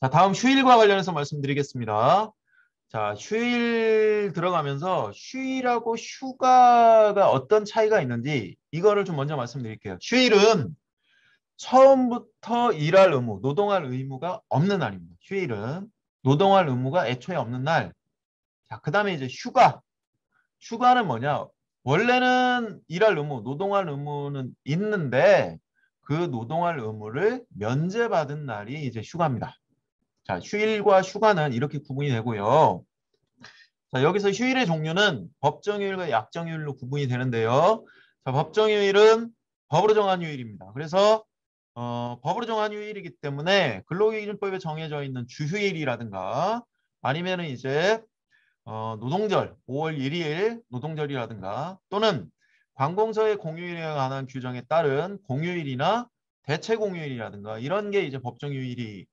자, 다음 휴일과 관련해서 말씀드리겠습니다. 자, 휴일 들어가면서 휴일하고 휴가가 어떤 차이가 있는지 이거를 좀 먼저 말씀드릴게요. 휴일은 처음부터 일할 의무, 노동할 의무가 없는 날입니다. 휴일은 노동할 의무가 애초에 없는 날. 자, 그 다음에 이제 휴가. 휴가는 뭐냐? 원래는 일할 의무, 노동할 의무는 있는데 그 노동할 의무를 면제받은 날이 이제 휴가입니다. 자, 휴일과 휴가는 이렇게 구분이 되고요. 자, 여기서 휴일의 종류는 법정휴일과 약정휴일로 구분이 되는데요. 자, 법정휴일은 법으로 정한 휴일입니다. 그래서 법으로 정한 휴일이기 때문에 근로기준법에 정해져 있는 주휴일이라든가 아니면은 이제 노동절, 5월 1일 노동절이라든가 또는 관공서의 공휴일에 관한 규정에 따른 공휴일이나 대체 공휴일이라든가 이런 게 이제 법정휴일이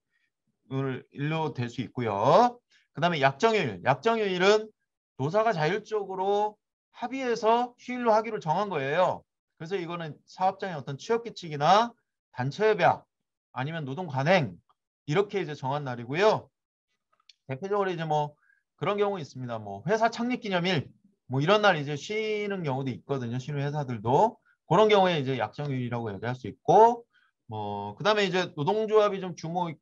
일로 될 수 있고요. 그 다음에 약정휴일. 약정휴일은 노사가 자율적으로 합의해서 휴일로 하기로 정한 거예요. 그래서 이거는 사업장의 어떤 취업규칙이나 단체협약 아니면 노동 관행 이렇게 이제 정한 날이고요. 대표적으로 이제 뭐 그런 경우 있습니다. 뭐 회사 창립기념일 뭐 이런 날 이제 쉬는 경우도 있거든요. 쉬는 회사들도 그런 경우에 이제 약정휴일이라고 얘기할 수 있고 뭐 그다음에 이제 노동조합이 좀 규모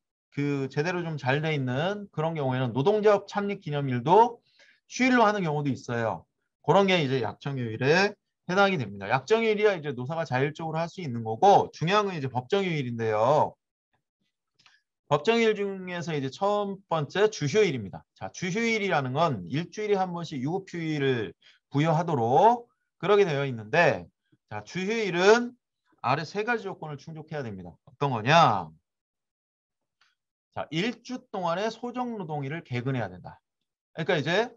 제대로 좀 잘 돼 있는 그런 경우에는 노동조합 창립기념일도 휴일로 하는 경우도 있어요. 그런 게 이제 약정휴일에 해당이 됩니다. 약정휴일이야 이제 노사가 자율적으로 할 수 있는 거고 중요한 건 이제 법정휴일인데요. 법정휴일 중에서 이제 첫 번째 주휴일입니다. 자, 주휴일이라는 건 일주일에 한 번씩 유급휴일을 부여하도록 그러게 되어 있는데 자, 주휴일은 아래 세 가지 조건을 충족해야 됩니다. 어떤 거냐? 자, 일주 동안의 소정노동일을 개근해야 된다. 그러니까 이제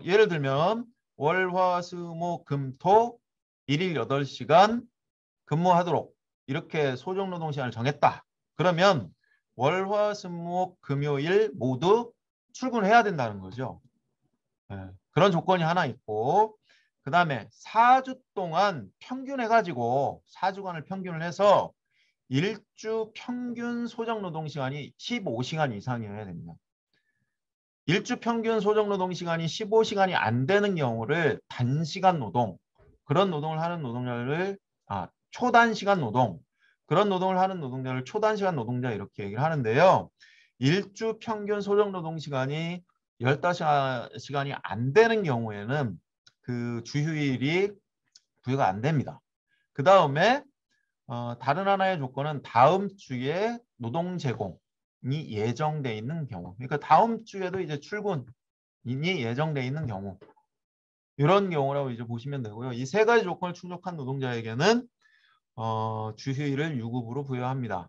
예를 들면 월, 화, 수, 목, 금, 토 일일 8시간 근무하도록 이렇게 소정노동 시간을 정했다. 그러면 월, 화, 수, 목, 금요일 모두 출근해야 된다는 거죠. 그런 조건이 하나 있고 그 다음에 4주 동안 평균해가지고 4주간을 평균을 해서 일주 평균 소정노동시간이 15시간 이상이어야 됩니다. 일주 평균 소정노동시간이 15시간이 안 되는 경우를 단시간 노동, 그런 노동을 하는 노동자를 초단시간 노동, 그런 노동을 하는 노동자를 초단시간 노동자 이렇게 얘기를 하는데요. 일주 평균 소정노동시간이 15시간이 안 되는 경우에는 그 주휴일이 부여가 안 됩니다. 그 다음에 다른 하나의 조건은 다음 주에 노동 제공이 예정돼 있는 경우. 그러니까 다음 주에도 이제 출근이 예정돼 있는 경우. 이런 경우라고 이제 보시면 되고요. 이 세 가지 조건을 충족한 노동자에게는 주휴일을 유급으로 부여합니다.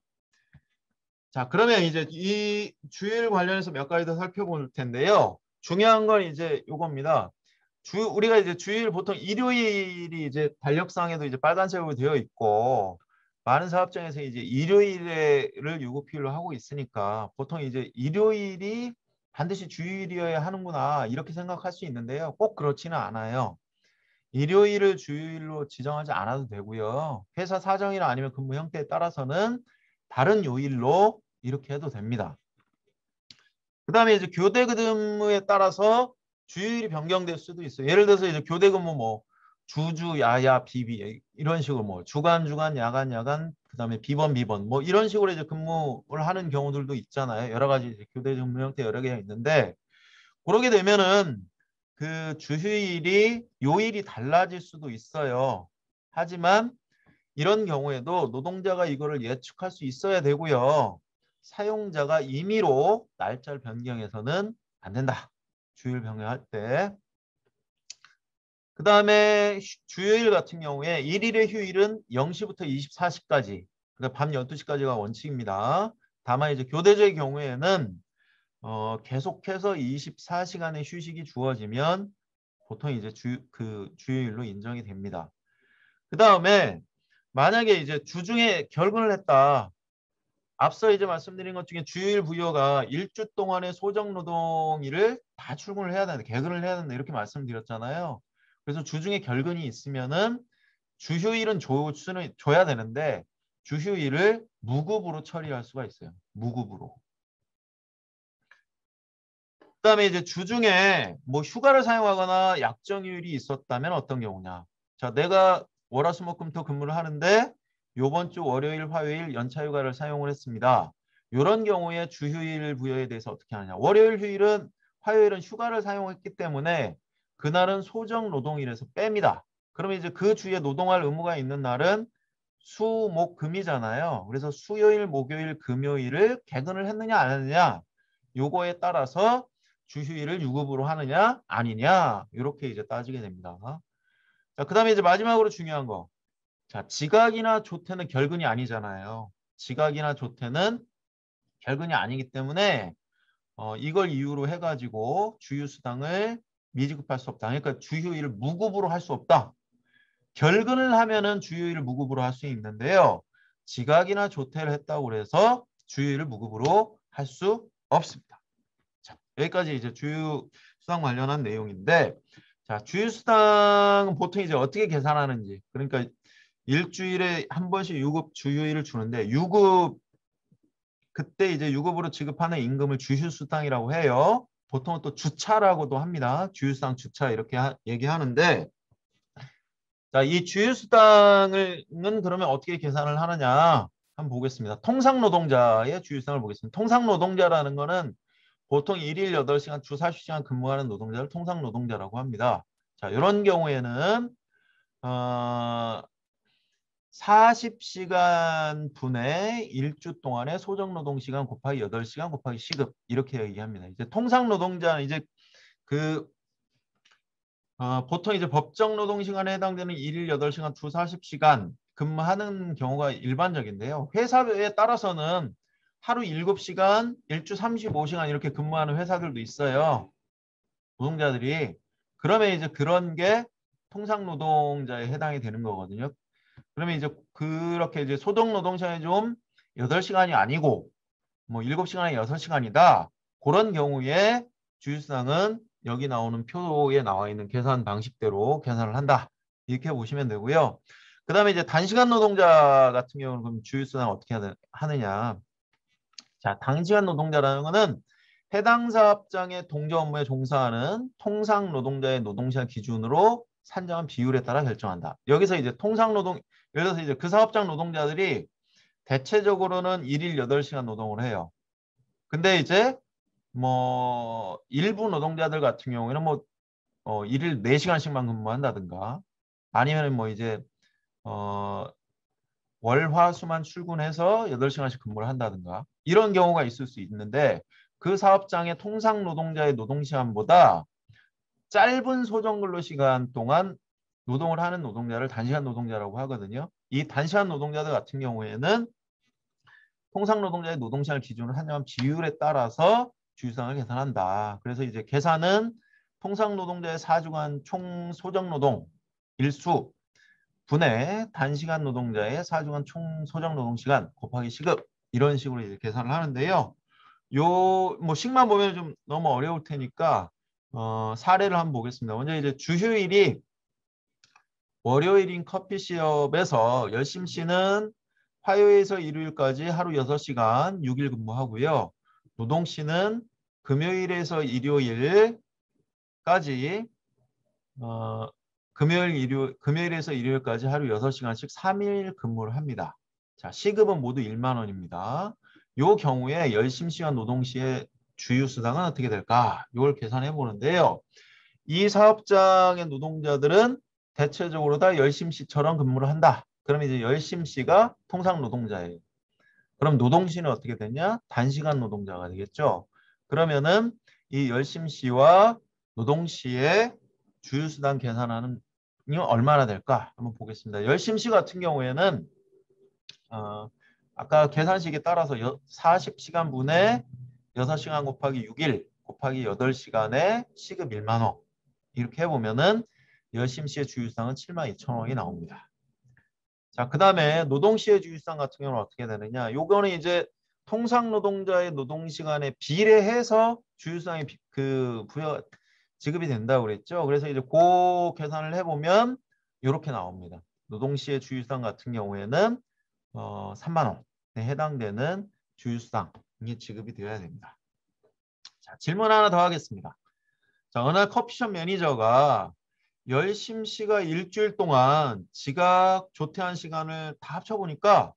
자, 그러면 이제 이 주휴일 관련해서 몇 가지 더 살펴볼 텐데요. 중요한 건 이제 요겁니다. 우리가 이제 주일 보통 일요일이 이제 달력상에도 이제 빨간색으로 되어 있고 많은 사업장에서 이제 일요일을 유급휴일로 하고 있으니까 보통 이제 일요일이 반드시 주일이어야 하는구나 이렇게 생각할 수 있는데요. 꼭 그렇지는 않아요. 일요일을 주일로 지정하지 않아도 되고요. 회사 사정이나 아니면 근무 형태에 따라서는 다른 요일로 이렇게 해도 됩니다. 그 다음에 이제 교대 근무에 따라서 주일이 변경될 수도 있어요. 예를 들어서 이제 교대 근무 뭐 주주, 야야, 비비 이런 식으로 뭐 주간, 주간, 야간, 야간 그 다음에 비번, 비번 뭐 이런 식으로 이제 근무를 하는 경우들도 있잖아요. 여러 가지 이제 교대 근무 형태 여러 개가 있는데 그러게 되면은 그 주휴일이 요일이 달라질 수도 있어요. 하지만 이런 경우에도 노동자가 이거를 예측할 수 있어야 되고요. 사용자가 임의로 날짜를 변경해서는 안 된다. 주일 변경할 때. 그 다음에 주요일 같은 경우에 1일의 휴일은 0시부터 24시까지, 그러니까 밤 12시까지가 원칙입니다. 다만 이제 교대제의 경우에는 계속해서 24시간의 휴식이 주어지면 보통 이제 주요일로 인정이 됩니다. 그 다음에 만약에 이제 주중에 결근을 했다. 앞서 이제 말씀드린 것 중에 주일 부여가 일주 동안의 소정노동일을 다 출근을 해야 된다. 개근을 해야 된다. 이렇게 말씀드렸잖아요. 그래서 주중에 결근이 있으면은 주휴일은 줘야 되는데 주휴일을 무급으로 처리할 수가 있어요. 무급으로. 그다음에 이제 주중에 뭐 휴가를 사용하거나 약정휴일이 있었다면 어떤 경우냐. 자, 내가 월화수목금토 근무를 하는데 요번 주 월요일, 화요일 연차 휴가를 사용을 했습니다. 이런 경우에 주휴일 부여에 대해서 어떻게 하느냐. 월요일 휴일은 화요일은 휴가를 사용했기 때문에 그날은 소정 노동일에서 뺍니다. 그러면 이제 그 주에 노동할 의무가 있는 날은 수, 목, 금이잖아요. 그래서 수요일, 목요일, 금요일을 개근을 했느냐 안 했느냐 요거에 따라서 주휴일을 유급으로 하느냐 아니냐 이렇게 이제 따지게 됩니다. 자, 그다음에 이제 마지막으로 중요한 거. 자, 지각이나 조퇴는 결근이 아니잖아요. 지각이나 조퇴는 결근이 아니기 때문에 이걸 이유로 해가지고 주휴수당을 미지급할 수 없다. 그러니까 주휴일을 무급으로 할 수 없다. 결근을 하면은 주휴일을 무급으로 할 수 있는데요. 지각이나 조퇴를 했다고 해서 주휴일을 무급으로 할 수 없습니다. 자, 여기까지 이제 주휴수당 관련한 내용인데, 자, 주휴수당은 보통 이제 어떻게 계산하는지, 그러니까 일주일에 한 번씩 유급 주휴일을 주는데 유급 그때 이제 유급으로 지급하는 임금을 주휴수당이라고 해요. 보통은 또 주차라고도 합니다. 주휴수당 주차 이렇게 얘기하는데 자, 이 주휴수당은 그러면 어떻게 계산을 하느냐 한번 보겠습니다. 통상노동자의 주휴수당을 보겠습니다. 통상노동자라는 거는 보통 일일 8시간 주 40시간 근무하는 노동자를 통상노동자라고 합니다. 자, 이런 경우에는 40시간 분의 일주 동안의 소정노동시간 곱하기 8시간 곱하기 시급 이렇게 얘기합니다. 이제 통상노동자는 이제 그 보통 이제 법정 노동시간에 해당되는 일일 8시간 주 40시간 근무하는 경우가 일반적인데요. 회사에 따라서는 하루 7시간, 일주 35시간 이렇게 근무하는 회사들도 있어요. 노동자들이. 그러면 이제 그런 게 통상노동자에 해당이 되는 거거든요. 그러면 이제 그렇게 이제 소정노동시간이 좀 8시간이 아니고 뭐 7시간에 6시간이다. 그런 경우에 주휴수당은 여기 나오는 표에 나와 있는 계산 방식대로 계산을 한다. 이렇게 보시면 되고요. 그 다음에 이제 단시간 노동자 같은 경우는 그럼 주휴수당 어떻게 하느냐. 자, 단시간 노동자라는 거는 해당 사업장의 동조 업무에 종사하는 통상 노동자의 노동시간 기준으로 산정한 비율에 따라 결정한다. 여기서 이제 통상 노동, 예를 들어서 이제 그 사업장 노동자들이 대체적으로는 일일 8시간 노동을 해요. 근데 이제 뭐 일부 노동자들 같은 경우에는 뭐 일일 4시간씩만 근무한다든가 아니면 뭐 이제 월화수만 출근해서 8시간씩 근무를 한다든가 이런 경우가 있을 수 있는데 그 사업장의 통상 노동자의 노동시간보다 짧은 소정근로 시간 동안 노동을 하는 노동자를 단시간 노동자라고 하거든요. 이 단시간 노동자들 같은 경우에는 통상 노동자의 노동시간을 기준으로 한정한 비율에 따라서 주휴수당을 계산한다. 그래서 이제 계산은 통상 노동자의 4주간 총 소정노동 일수 분의 단시간 노동자의 4주간 총 소정노동시간 곱하기 시급 이런 식으로 이제 계산을 하는데요. 요 뭐 식만 보면 좀 너무 어려울 테니까 사례를 한번 보겠습니다. 먼저 이제 주휴일이 월요일인 커피숍에서 열심씨는 화요일에서 일요일까지 하루 6시간 6일 근무하고요. 노동씨는 금요일에서 일요일까지 금요일에서 일요일까지 하루 6시간씩 3일 근무를 합니다. 자, 시급은 모두 1만 원입니다. 요 경우에 열심시간 노동시의 주휴수당은 어떻게 될까? 이걸 계산해 보는데요. 이 사업장의 노동자들은 대체적으로 다 열심시처럼 근무를 한다. 그럼 이제 열심시가 통상 노동자예요. 그럼 노동시는 어떻게 되냐? 단시간 노동자가 되겠죠. 그러면은 이 열심시와 노동시의 주휴수당 계산하는 이 얼마나 될까? 한번 보겠습니다. 열심시 같은 경우에는 아까 계산식에 따라서 40시간 분의 6시간 곱하기 6일 곱하기 8시간에 시급 1만 원 이렇게 해보면은 열심시의 주휴수당은 72,000원이 나옵니다. 자, 그 다음에 노동시의 주휴수당 같은 경우는 어떻게 되느냐. 요거는 이제 통상 노동자의 노동시간에 비례해서 주휴수당이 지급이 된다고 그랬죠. 그래서 이제 그 계산을 해보면 이렇게 나옵니다. 노동시의 주휴수당 같은 경우에는 3만 원에 해당되는 주휴수당이 지급이 되어야 됩니다. 자, 질문 하나 더 하겠습니다. 자, 어느 날 커피숍 매니저가 열심씨가 일주일 동안 지각 조퇴한 시간을 다 합쳐보니까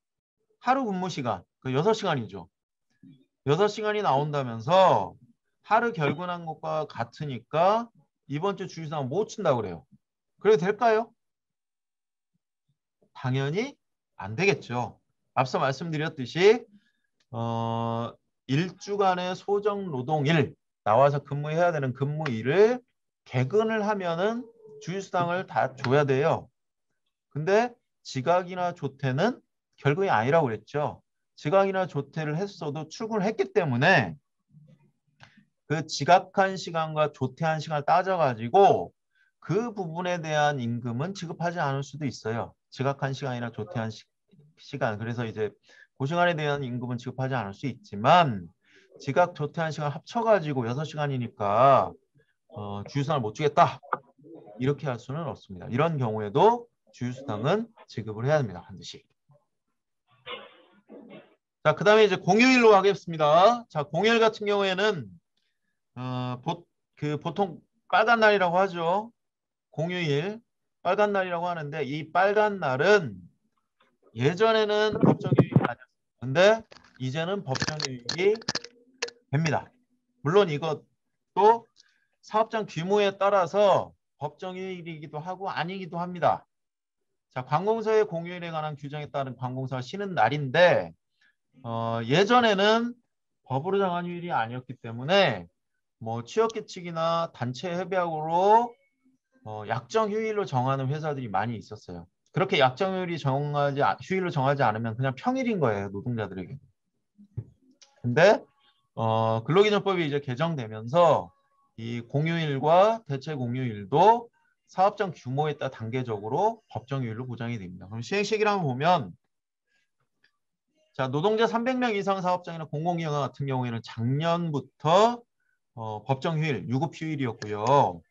하루 근무 시간, 그 6시간이죠. 6시간이 나온다면서 하루 결근한 것과 같으니까 이번 주 주휴수당 못 준다고 그래요. 그래도 될까요? 당연히 안 되겠죠. 앞서 말씀드렸듯이 1주간의 소정 노동일 나와서 근무해야 되는 근무일을 개근을 하면은 주휴수당을 다 줘야 돼요. 근데 지각이나 조퇴는 결근이 아니라고 그랬죠. 지각이나 조퇴를 했어도 출근을 했기 때문에 그 지각한 시간과 조퇴한 시간을 따져가지고 그 부분에 대한 임금은 지급하지 않을 수도 있어요. 지각한 시간이나 조퇴한 시간. 그래서 이제 그 시간에 대한 임금은 지급하지 않을 수 있지만 지각, 조퇴한 시간 합쳐가지고 6시간이니까 주휴수당을 못 주겠다. 이렇게 할 수는 없습니다. 이런 경우에도 주휴수당은 지급을 해야 됩니다. 반드시. 자, 그 다음에 이제 공휴일로 가겠습니다. 자, 공휴일 같은 경우에는 보통 빨간 날이라고 하죠. 공휴일 빨간 날이라고 하는데 이 빨간 날은 예전에는 법정휴일이 아니었어요. 근데 이제는 법정휴일이 됩니다. 물론 이것도 사업장 규모에 따라서 법정휴일이기도 하고 아니기도 합니다. 자, 관공서의 공휴일에 관한 규정에 따른 관공서가 쉬는 날인데 예전에는 법으로 정한 휴일이 아니었기 때문에 뭐 취업규칙이나 단체 협약으로 약정 휴일로 정하는 회사들이 많이 있었어요. 그렇게 약정 휴일로 정하지 않으면 그냥 평일인 거예요, 노동자들에게. 근데 근로기준법이 이제 개정되면서 이 공휴일과 대체 공휴일도 사업장 규모에 따라 단계적으로 법정휴일로 보장이 됩니다. 그럼 시행시기를 보면 자, 노동자 300명 이상 사업장이나 공공기관 같은 경우에는 작년부터 법정휴일, 유급휴일이었고요.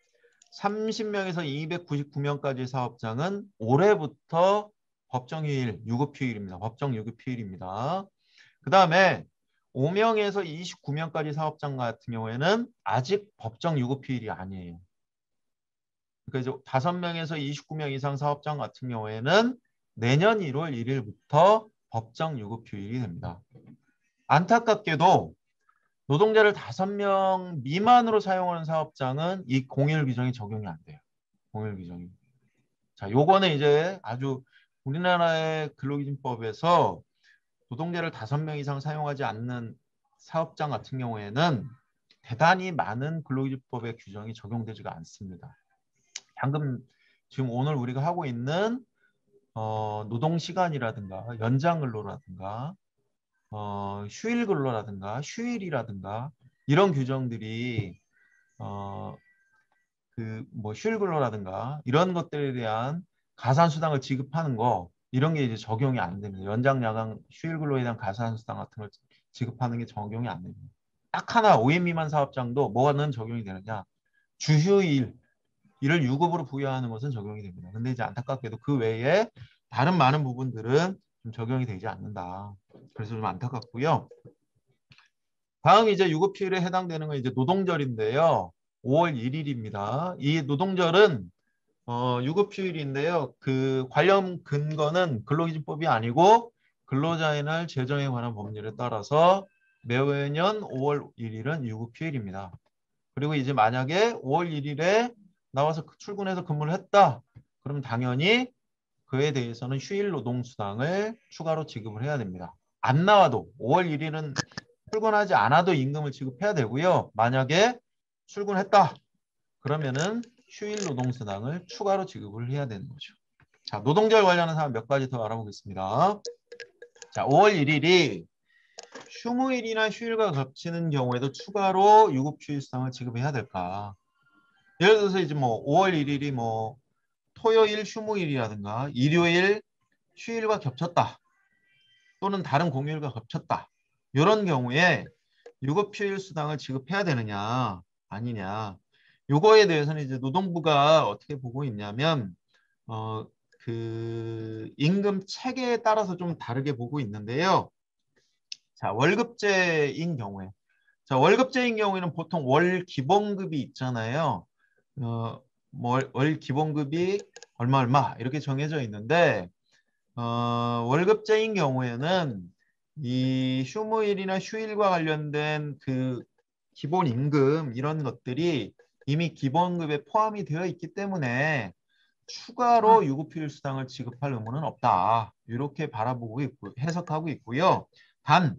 30명에서 299명까지 사업장은 올해부터 법정휴일, 유급휴일입니다. 법정 유급휴일입니다. 그 다음에 5명에서 29명까지 사업장 같은 경우에는 아직 법정 유급휴일이 아니에요. 그러니까 이제 5명에서 29명 이상 사업장 같은 경우에는 내년 1월 1일부터 법정 유급휴일이 됩니다. 안타깝게도 노동자를 5명 미만으로 사용하는 사업장은 이 공휴일 규정이 적용이 안 돼요. 공휴일 규정이. 자, 요거는 이제 아주 우리나라의 근로기준법에서 노동자를 5명 이상 사용하지 않는 사업장 같은 경우에는 대단히 많은 근로기준법의 규정이 적용되지가 않습니다. 방금 지금 오늘 우리가 하고 있는 노동시간이라든가 연장근로라든가 휴일근로라든가 휴일이라든가 이런 규정들이 뭐 휴일근로라든가 이런 것들에 대한 가산수당을 지급하는 거 이런 게 이제 적용이 안 됩니다. 연장, 야간, 휴일근로에 대한 가산수당 같은 걸 지급하는 게 적용이 안 됩니다. 딱 하나 5인 미만 사업장도 뭐가는 적용이 되느냐? 주휴일 이를 유급으로 부여하는 것은 적용이 됩니다. 근데 이제 안타깝게도 그 외에 다른 많은 부분들은 좀 적용이 되지 않는다. 그래서 좀 안타깝고요. 다음 이제 유급휴일에 해당되는 건 이제 노동절인데요. 5월 1일입니다. 이 노동절은 유급휴일인데요. 그 관련 근거는 근로기준법이 아니고 근로자의 날 제정에 관한 법률에 따라서 매년 5월 1일은 유급휴일입니다. 그리고 이제 만약에 5월 1일에 나와서 출근해서 근무를 했다. 그러면 당연히 그에 대해서는 휴일 노동수당을 추가로 지급을 해야 됩니다. 안 나와도 5월 1일은 출근하지 않아도 임금을 지급해야 되고요. 만약에 출근했다. 그러면은 휴일 노동수당을 추가로 지급을 해야 되는 거죠. 자, 노동절 관련한 사항 몇 가지 더 알아보겠습니다. 자, 5월 1일이 휴무일이나 휴일과 겹치는 경우에도 추가로 유급휴일수당을 지급해야 될까? 예를 들어서 이제 뭐 5월 1일이 뭐 토요일 휴무일이라든가 일요일 휴일과 겹쳤다. 또는 다른 공휴일과 겹쳤다. 이런 경우에 유급휴일 수당을 지급해야 되느냐 아니냐. 요거에 대해서는 이제 노동부가 어떻게 보고 있냐면 그 임금 체계에 따라서 좀 다르게 보고 있는데요. 자, 월급제인 경우에 자, 월급제인 경우에는 보통 월 기본급이 있잖아요. 월 기본급이 얼마 얼마 이렇게 정해져 있는데 월급제인 경우에는 이 휴무일이나 휴일과 관련된 그 기본 임금 이런 것들이 이미 기본급에 포함이 되어 있기 때문에 추가로 유급휴일 수당을 지급할 의무는 없다. 이렇게 바라보고 있고 해석하고 있고요. 단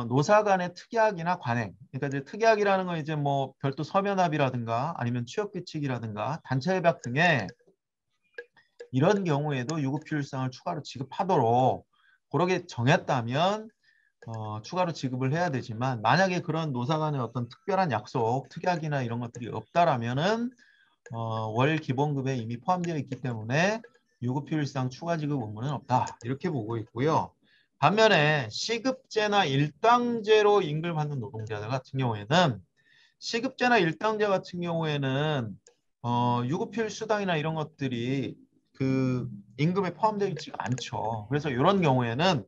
노사 간의 특약이나 관행. 그러니까 이제 특약이라는 건 이제 뭐 별도 서면합의라든가 아니면 취업규칙이라든가 단체협약 등의 이런 경우에도 유급휴일상을 추가로 지급하도록 그렇게 정했다면 추가로 지급을 해야 되지만 만약에 그런 노사 간의 어떤 특별한 약속, 특약이나 이런 것들이 없다라면은 월 기본급에 이미 포함되어 있기 때문에 유급휴일상 추가 지급 의무는 없다. 이렇게 보고 있고요. 반면에 시급제나 일당제로 임금을 받는 노동자들 같은 경우에는 시급제나 일당제 같은 경우에는 유급휴일 수당이나 이런 것들이 그 임금에 포함되어 있지가 않죠. 그래서 이런 경우에는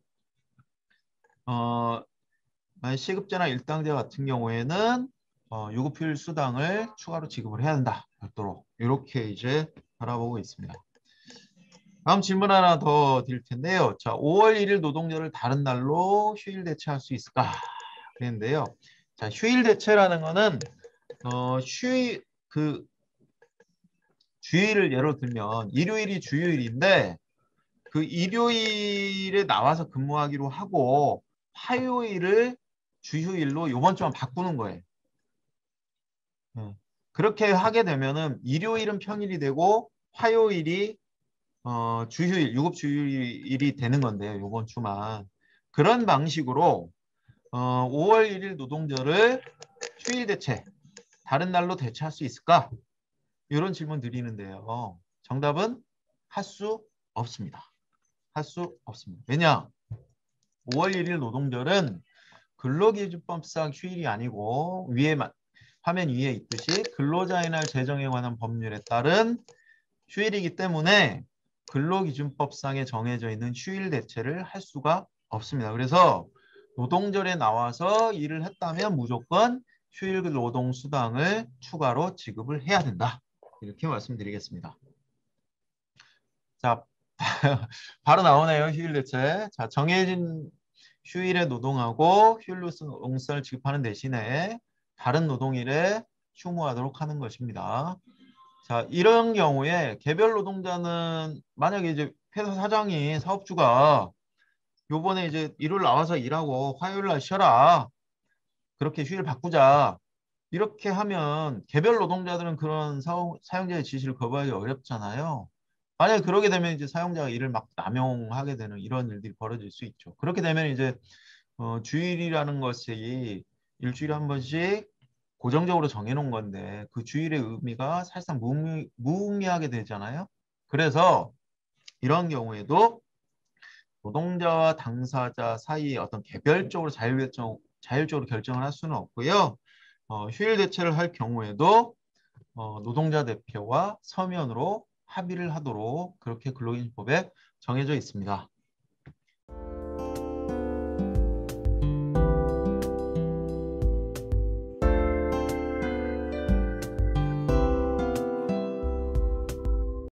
시급제나 일당제 같은 경우에는 유급휴일 수당을 추가로 지급을 해야 된다. 별도로 이렇게 이제 바라보고 있습니다. 다음 질문 하나 더 드릴 텐데요. 자, 5월 1일 노동절을 다른 날로 휴일 대체할 수 있을까? 그랬는데요. 자, 휴일 대체라는 거는 휴일 주일을 예로 들면 일요일이 주요일인데 그 일요일에 나와서 근무하기로 하고 화요일을 주휴일로 이번 주만 바꾸는 거예요. 그렇게 하게 되면은 일요일은 평일이 되고 화요일이 주휴일, 유급 주휴일이 되는 건데요. 이번 주만. 그런 방식으로 5월 1일 노동절을 휴일 대체, 다른 날로 대체할 수 있을까? 이런 질문 드리는데요. 정답은 할 수 없습니다. 할 수 없습니다. 왜냐? 5월 1일 노동절은 근로기준법상 휴일이 아니고 화면 위에 있듯이 근로자의 날 제정에 관한 법률에 따른 휴일이기 때문에 근로기준법상에 정해져 있는 휴일 대체를 할 수가 없습니다. 그래서 노동절에 나와서 일을 했다면 무조건 휴일 노동수당을 추가로 지급을 해야 된다. 이렇게 말씀드리겠습니다. 자, 바로 나오네요. 휴일 대체. 자, 정해진 휴일에 노동하고 휴일 노동수당을 지급하는 대신에 다른 노동일에 휴무하도록 하는 것입니다. 자, 이런 경우에 개별 노동자는 만약에 이제 회사 사장이 사업주가 요번에 이제 일요일 나와서 일하고 화요일 날 쉬어라. 그렇게 휴일 바꾸자. 이렇게 하면 개별 노동자들은 그런 사용자의 지시를 거부하기 어렵잖아요. 만약에 그러게 되면 이제 사용자가 일을 막 남용하게 되는 이런 일들이 벌어질 수 있죠. 그렇게 되면 이제 주일이라는 것이 일주일에 한 번씩 고정적으로 정해놓은 건데 그 주일의 의미가 사실상 무의미하게 되잖아요. 그래서 이런 경우에도 노동자와 당사자 사이에 어떤 개별적으로 자율적으로 결정을 할 수는 없고요. 휴일 대체를 할 경우에도 노동자 대표와 서면으로 합의를 하도록 그렇게 근로기준법에 정해져 있습니다.